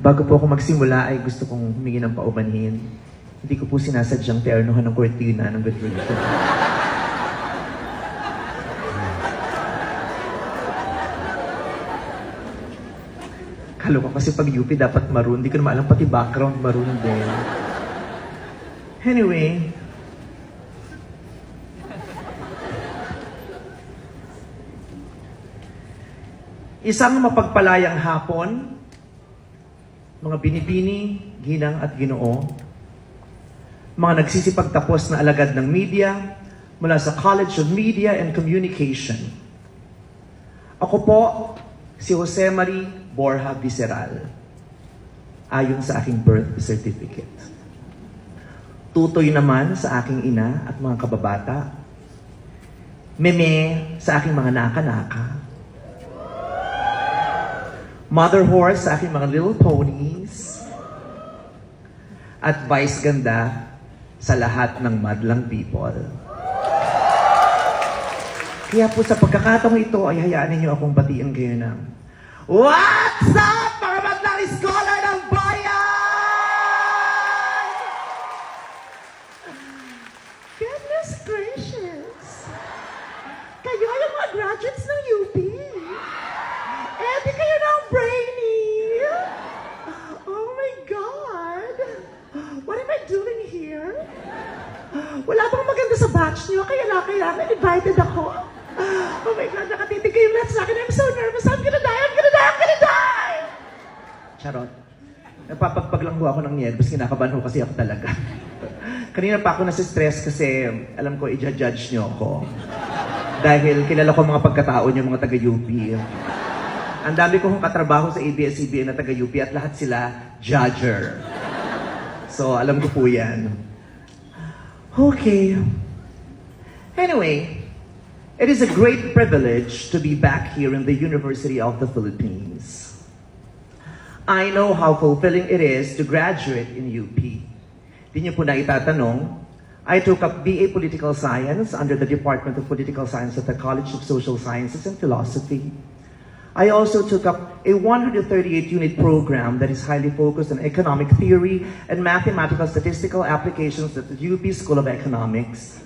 Bago po ako magsimula ay gusto kong humingi ng paumanhin. Hindi ko po sinasadyang ternohan ng kortina ng graduation. Kalo ko kasi pag UP dapat maroon. Hindi ko naman alam pati background maroon din. Anyway. Isang mapagpalayang hapon, mga binibini, ginang at ginoo, mga nagsisipagtapos na alagad ng media mula sa College of Media and Communication. Ako po, si Jose Marie Borja Visceral, ayon sa aking birth certificate. Tutoy naman sa aking ina at mga kababata. Meme sa aking mga naka-naka. Mother horse sa aking mga little ponies. At vice ganda sa lahat ng madlang people. Kaya po sa pagkakataong ito ay hayaan ninyo akong batiin kayo ng What's up, mga madlang scholar ng bayan? Goodness gracious! Kayo yung mga graduates ng UP. Di kayo ng brainy. Oh my God. What am I doing here? Wala bang maganda sa batch niyo? Kaya invited ako. Oh my God, nakatitig kayo lahat sa akin. I'm so nervous. I'm gonna die. Charot. Napapagpag lang ho ako ng nervous. Kinakabahan ho kasi ako talaga. Kanina pa ako nasa-stress kasi alam ko i-judge niyo ako. Dahil kilala ko mga pagkatao niyo, mga taga-UP. Ang dami kong katrabaho sa ABS-CBN na taga-UP at lahat sila judger. So, alam ko po yan. Okay. Anyway, it is a great privilege to be back here in the University of the Philippines. I know how fulfilling it is to graduate in UP. Di niyo po na itatanong, I took up BA Political Science under the Department of Political Science at the College of Social Sciences and Philosophy. I also took up a 138-unit program that is highly focused on economic theory and mathematical statistical applications at the UP School of Economics.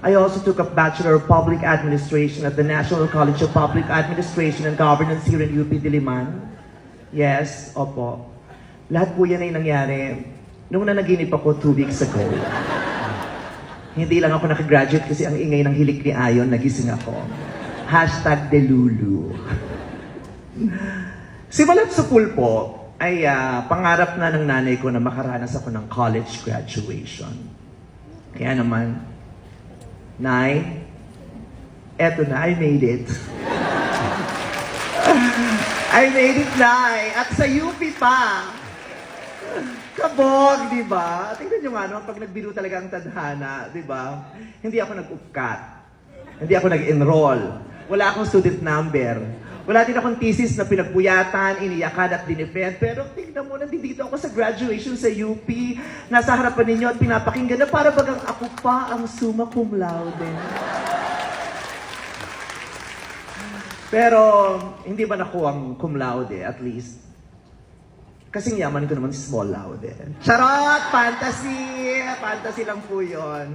I also took up Bachelor of Public Administration at the National College of Public Administration and Governance here in UP Diliman. Yes, opo. Lahat po yan ay nangyari nung nanaginip ako 2 weeks ago. Hindi lang ako nakagraduate kasi ang ingay ng hilik ni Ayon, nagising ako. #Delulu. Simulat sa pool po ay pangarap na ng nanay ko na makaranas ako ng college graduation. Kaya naman, Nay, eto na, I made it. I made it, Nay. At sa UP pa. Kabog, di ba? Tingnan nyo nga naman, pag nagbiro talaga ang tadhana, di ba? Hindi ako nag-upkat. Hindi ako nag-enroll. Wala akong student number. Wala din akong thesis na pinagpuyatan, iniyakan at dinefend. Pero tingnan mo, nandito ako sa graduation sa UP. Nasa harapan ninyo at pinapakinggan na para bagang ako pa ang summa cum laude. Pero hindi ba ako ang cum laude, at least? Kasing yaman ko naman si small laude. Charot! Fantasy! Fantasy lang po yun.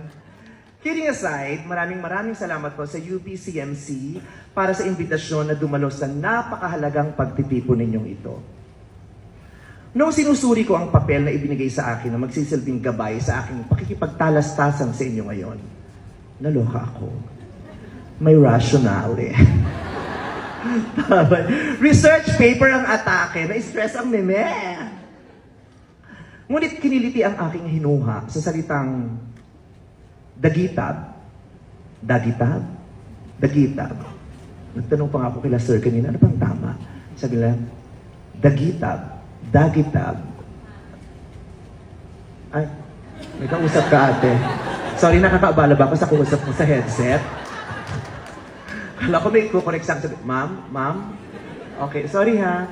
Kidding aside, maraming salamat po sa UPCMC para sa imbitasyon na dumalo sa napakahalagang pagtitipon ninyong ito. Noong sinusuri ko ang papel na ibinigay sa akin na magsisilbing gabay sa aking pakikipagtalastasan sa inyo ngayon, naloka ako. May rationale. Research paper ang atake, na-stress ang meme. Ngunit kiniliti ang aking hinuha sa salitang dagitab. Nagtanong pa nga ako kila sir kanina, ano pang tama? Sabi nila, dagitab. Ay, may kausap ka ate. Sorry, nakakaabala ba ako sa kausap mo sa headset? Kala ko may kukonect sa sabi, Ma'am? Okay, sorry ha.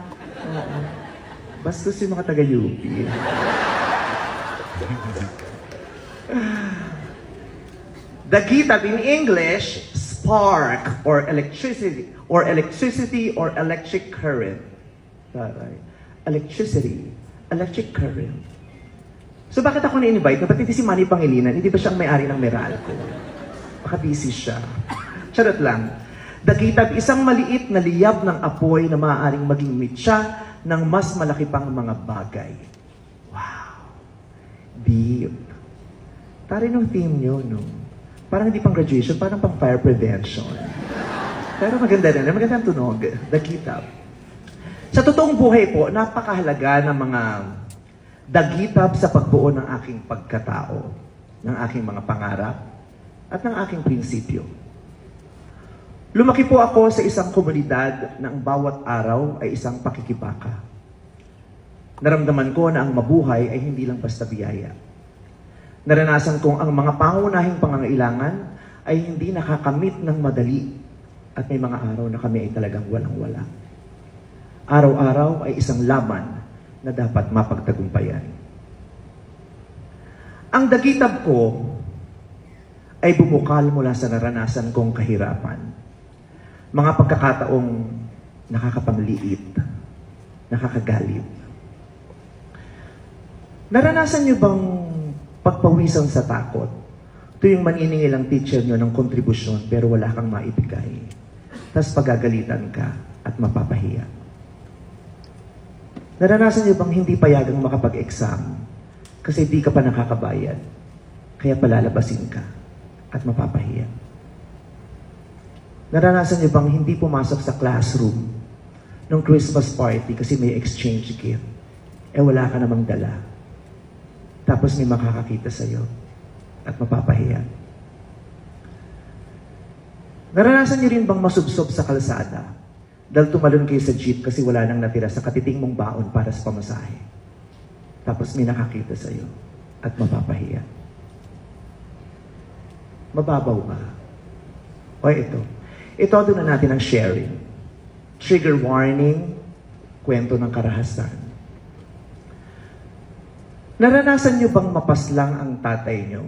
Bastos yung mga taga-UP. Dagitab in English, spark or electricity or electric current. Taray. Electricity. electric current. So bakit ako na-invite? Ba't hindi si Manny Pangilinan? Hindi ba siyang may-ari ng Meralco? Baka busy siya. Charot lang. Dakitab, isang maliit na liyab ng apoy na maaaring maging mitya ng mas malaki pang mga bagay. Wow. Deep. Tari nung theme nyo, no? Parang hindi pang graduation, parang pang fire prevention. Pero maganda na, magandang tunog. Dakitab. Sa totoong buhay po, napakahalaga ng mga dagitab sa pagbuo ng aking pagkatao, ng aking mga pangarap, at ng aking prinsipyo. Lumaki po ako sa isang komunidad na ang bawat araw ay isang pakikibaka. Naramdaman ko na ang mabuhay ay hindi lang basta biyaya. Naranasan kong ang mga pangunahing pangangailangan ay hindi nakakamit ng madali at may mga araw na kami ay talagang walang-wala. Araw-araw ay isang laban na dapat mapagtagumpayan. Ang dagitab ko ay bumukal mula sa naranasan kong kahirapan. Mga pagkakataong nakakapangliit, nakakagalit. Naranasan niyo bang pagpawisan sa takot? Tuwing maniningil ang teacher niyo ng kontribusyon pero wala kang maibigay. Tapos pagagalitan ka at mapapahiya. Naranasan niyo bang hindi payagang makapag-exam kasi di ka pa nakakabayad, kaya palalabasin ka at mapapahiya? Naranasan niyo bang hindi pumasok sa classroom ng Christmas party kasi may exchange gift, wala ka namang dala, tapos may makakakita sa'yo at mapapahiya? Naranasan niyo rin bang masubsob sa kalsada dahil tumalon kayo sa jeep kasi wala nang natira sa katiting mong baon para sa pamasahe. Tapos may nakakita sa'yo at mapapahiya. Mababaw ba? O ito. Ito na natin ang sharing. Trigger warning, kwento ng karahasan. Naranasan niyo bang mapaslang ang tatay niyo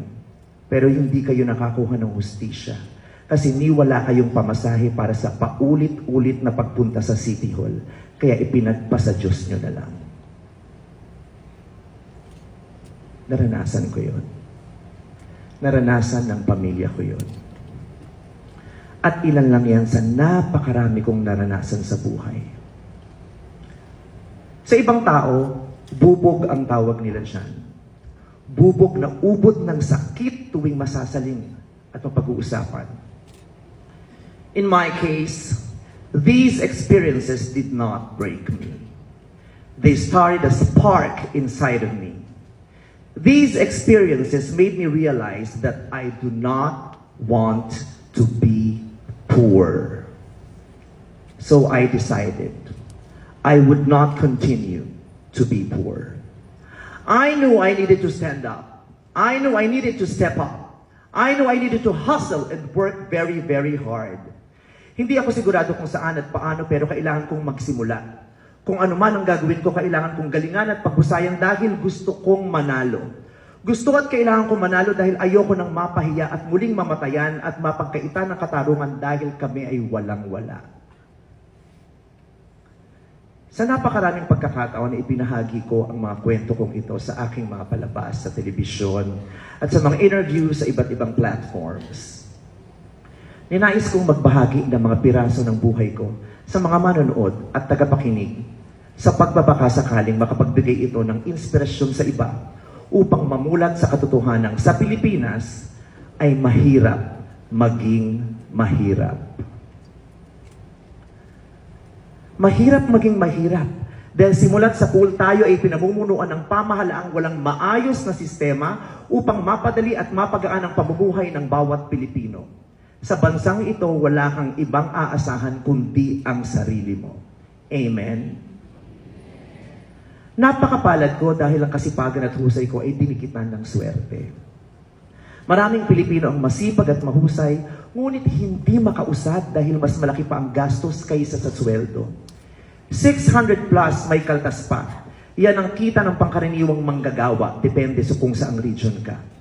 pero hindi kayo nakakuha ng hustisya? Kasi wala kayong pamasahe para sa paulit-ulit na pagpunta sa City Hall. Kaya ipinagpa sa Diyos nyo na lang. Naranasan ko yun. Naranasan ng pamilya ko yun. At ilan lang yan sa napakarami kong naranasan sa buhay. Sa ibang tao, bubog ang tawag nila dyan. Bubog na ubod ng sakit tuwing masasaling at mapag-uusapan. In my case, these experiences did not break me. They started a spark inside of me. These experiences made me realize that I do not want to be poor. So I decided I would not continue to be poor. I knew I needed to stand up. I knew I needed to step up. I knew I needed to hustle and work very, very hard. Hindi ako sigurado kung saan at paano, pero kailangan kong magsimula. Kung ano man ang gagawin ko, kailangan kong galingan at paghusayan dahil gusto kong manalo. Gusto at kailangan kong manalo dahil ayoko nang mapahiya at muling mamatayan at mapagkaitan ng katarungan dahil kami ay walang-wala. Sa napakaraming pagkakataon na ipinahagi ko ang mga kwento kong ito sa aking mga palabas sa telebisyon at sa mga interview sa iba't ibang platforms. Ninais kong magbahagi ng mga piraso ng buhay ko sa mga manonood at tagapakinig sa pagbabaka sakaling makapagbigay ito ng inspirasyon sa iba upang mamulat sa katotohanan sa Pilipinas ay mahirap maging mahirap. Mahirap maging mahirap dahil simulat sa pool tayo ay pinamumunuan ng pamahalaang walang maayos na sistema upang mapadali at mapagaan ang pamumuhay ng bawat Pilipino. Sa bansang ito, wala kang ibang aasahan kundi ang sarili mo. Amen? Napakapalad ko dahil ang kasipagan at husay ko ay dinikitan ng swerte. Maraming Pilipino ang masipag at mahusay, ngunit hindi makausad dahil mas malaki pa ang gastos kaysa sa sweldo. 600 plus may kaltas pa. Yan ang kita ng pangkaraniwang manggagawa, depende sa kung saang region ka.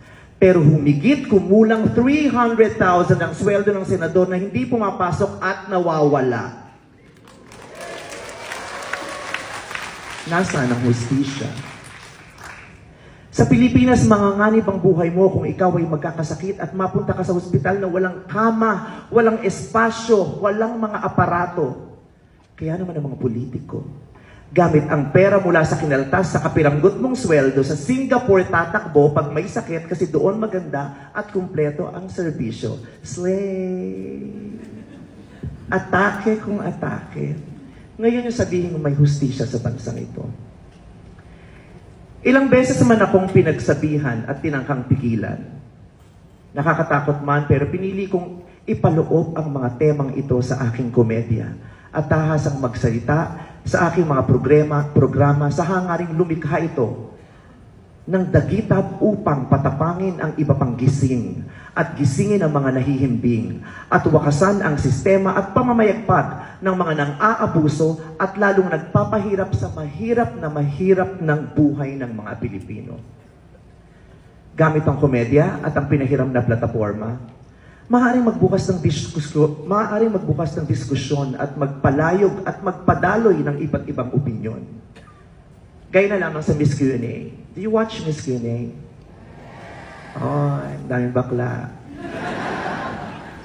Pero humigit kumulang 300,000 ang sweldo ng senador na hindi pumapasok at nawawala. Nasaan ang hustisya? Sa Pilipinas, manganganib ang buhay mo kung ikaw ay magkakasakit at mapunta ka sa ospital na walang kama, walang espasyo, walang mga aparato. Kaya naman ang mga politiko, gamit ang pera mula sa kinaltas sa kapiranggot mong sweldo sa Singapore tatakbo pag may sakit kasi doon maganda at kumpleto ang serbisyo. Slay! Atake kung atake. Ngayon yung sabihin mo may hustisya sa bansang ito. Ilang beses naman akong pinagsabihan at tinangkang pigilan. Nakakatakot man pero pinili kong ipaloob ang mga temang ito sa aking komedya at tahasang magsalita sa aking mga programa sa hangaring lumikha ito ng dagitad upang patapangin ang iba pang gising at gisingin ang mga nahihimbing at wakasan ang sistema at pamamayagpag ng mga nang-aabuso at lalong nagpapahirap sa mahirap ng buhay ng mga Pilipino. Gamit ang komedya at ang pinahiram na plataforma, maaaring magbukas ng diskusyon at magpalayog at magpadaloy ng iba't ibang opinyon. Gaya na lamang sa Miss Q&A. Do you watch Miss Q&A? Oh, ang daming bakla.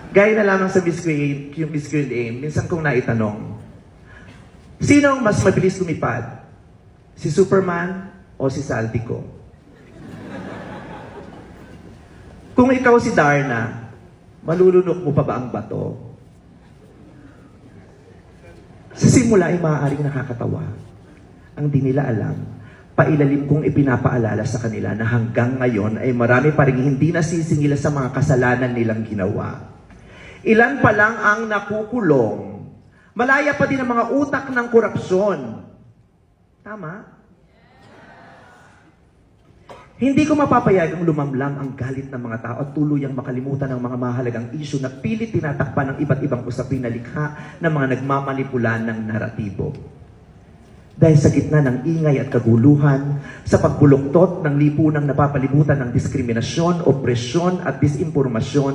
Gaya na lamang sa Miss Q&A, minsan kong naitanong, sino ang mas mabilis lumipad? Si Superman o si Saldico? Kung ikaw si Darna, malulunok mo pa ba ang bato? Sa simula ay maaaring nakakatawa. Ang di nila alam, pailalim kong ipinapaalala sa kanila na hanggang ngayon ay marami pa rin hindi nasisingil sa mga kasalanan nilang ginawa. Ilan pa lang ang nakukulong. Malaya pa din ang mga utak ng korupsyon. Tama? Hindi ko mapapayagang lumamlam ang galit ng mga tao at tuluyang makalimutan ang mga mahalagang isyu na pilit tinatakpan ng iba't ibang usapin na likha ng mga nagmamanipula ng naratibo. Dahil sa gitna ng ingay at kaguluhan, sa pagbuloktot ng lipunang napapalibutan ng diskriminasyon, opresyon at disinformasyon,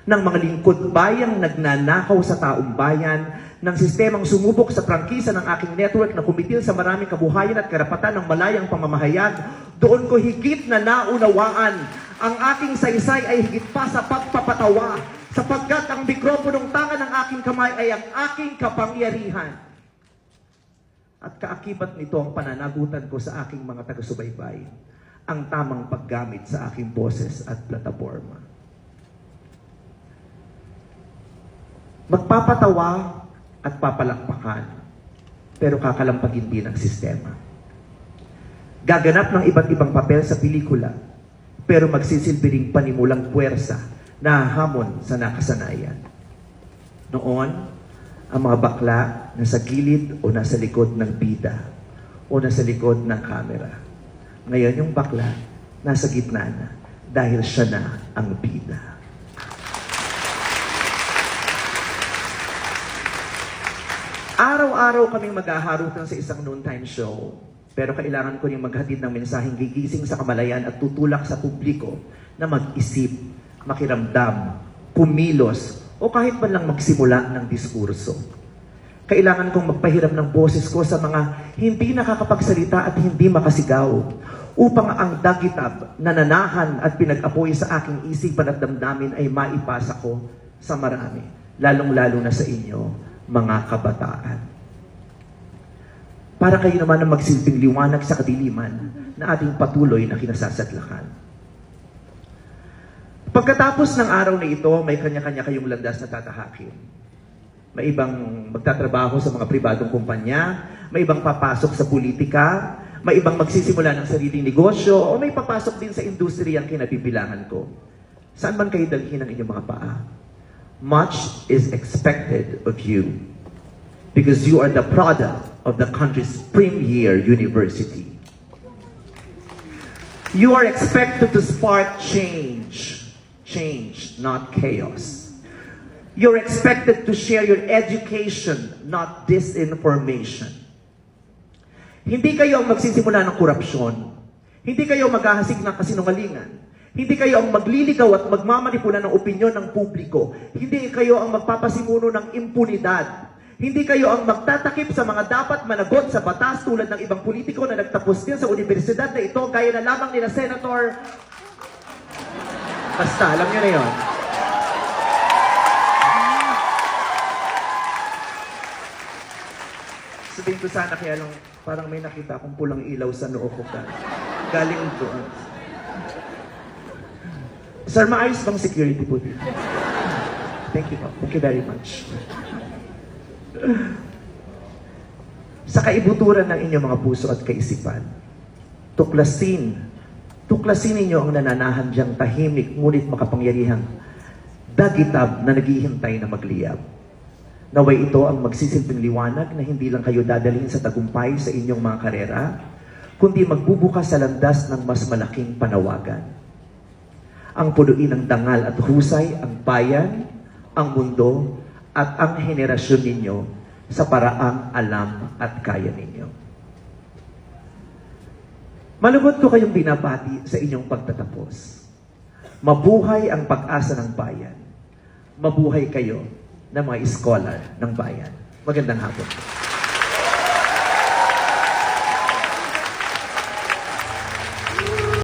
ng mga lingkod bayang nagnanakaw sa taong bayan, ng sistemang sumubok sa prangkisa ng aking network na kumitil sa maraming kabuhayan at karapatan ng malayang pamamahayag, doon ko higit na naunawaan ang aking saysay ay higit pa sa pagpapatawa, sapagkat ang mikroponong tangan ng aking kamay ay ang aking kapangyarihan. At kaakibat nito ang pananagutan ko sa aking mga taga-subaybay, ang tamang paggamit sa aking boses at plataforma. Magpapatawa at papalakpakan, pero kakalampagin din ang sistema. Gaganap ng iba't ibang papel sa pelikula, pero magsisilbi ring panimulang puwersa na hamon sa nakasanayan. Noon, ang mga bakla nasa gilid o nasa likod ng bida o nasa likod ng kamera. Ngayon yung bakla nasa gitna na dahil siya na ang bida. Araw-araw kaming maghaharutan sa isang noontime show, pero kailangan ko rin maghatid ng mensaheng gigising sa kamalayan at tutulak sa publiko na mag-isip, makiramdam, kumilos, o kahit man lang magsimula ng diskurso. Kailangan kong magpahiram ng boses ko sa mga hindi nakakapagsalita at hindi makasigaw upang ang dagitab, nananahan at pinag-apoy sa aking isipan at damdamin ay maipasa ko sa marami, lalong-lalo na sa inyo, mga kabataan. Para kayo naman ang magsilbing liwanag sa kadiliman na ating patuloy na kinasasadlakan. Pagkatapos ng araw na ito, may kanya-kanya kayong landas na tatahakin. May ibang magtatrabaho sa mga pribadong kumpanya, may ibang papasok sa politika, may ibang magsisimula ng sariling negosyo, o may papasok din sa industriyang kinabibilangan ko. Saan man kayo dalhin ang inyong mga paa? Much is expected of you because you are the product of the country's premier university. You are expected to spark change. Change, not chaos. You're expected to share your education, not disinformation. Hindi kayo ang magsisimula ng korupsyon. Hindi kayo maghahasik ng kasinungalingan. Hindi kayo ang magliligaw at magmamanipula ng opinyon ng publiko. Hindi kayo ang magpapasimuno ng impunidad. Hindi kayo ang magtatakip sa mga dapat managot sa batas tulad ng ibang politiko na nagtapos din sa universidad na ito, gaya na lamang nila Senator. Basta, alam nyo na yun. Sabihin ko sana kaya lang, parang may nakita akong pulang ilaw sa noo ko. Galing doon. Sir, maayos bang security po dito? Thank you po. Thank you very much. Sa kaibuturan ng inyong mga puso at kaisipan, tuklasin ninyo ang nananahan diyang tahimik ngunit makapangyarihang dagitab na naghihintay na magliyab. Naway ito ang magsisilbing liwanag na hindi lang kayo dadalhin sa tagumpay sa inyong mga karera, kundi magbubukas sa landas ng mas malaking panawagan. Ang punuin ng dangal at husay ang bayan, ang mundo, at ang henerasyon ninyo sa paraang alam at kaya ninyo. Malugod ko kayong binabati sa inyong pagtatapos. Mabuhay ang pag-asa ng bayan. Mabuhay kayo na mga scholar ng bayan. Magandang hapon.